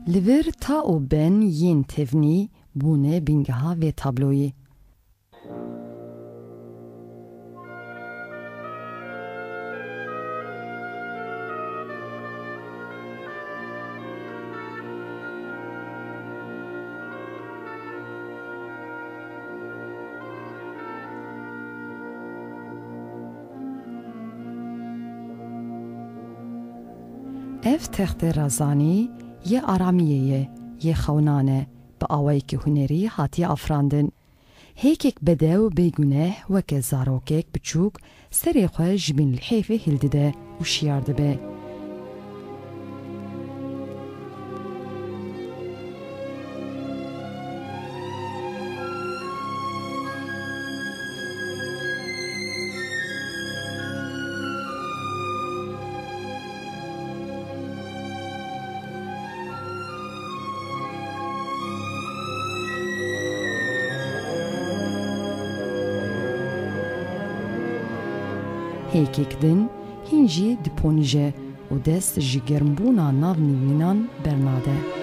لور تا او بن ین تفنی بونه بینگها و تابلوی. اف تخت رزانی یه آرامیه یه خونانه با آوایی که هنری هاتی افراندن. هیکک بده و بیگونه و که زاروکک بچوک سری خواه جبین الحیفه هلدده و شیارده به. هیکک دن هینجی دپونیجه و دست جگرمبونا ناو نیوینان برناده.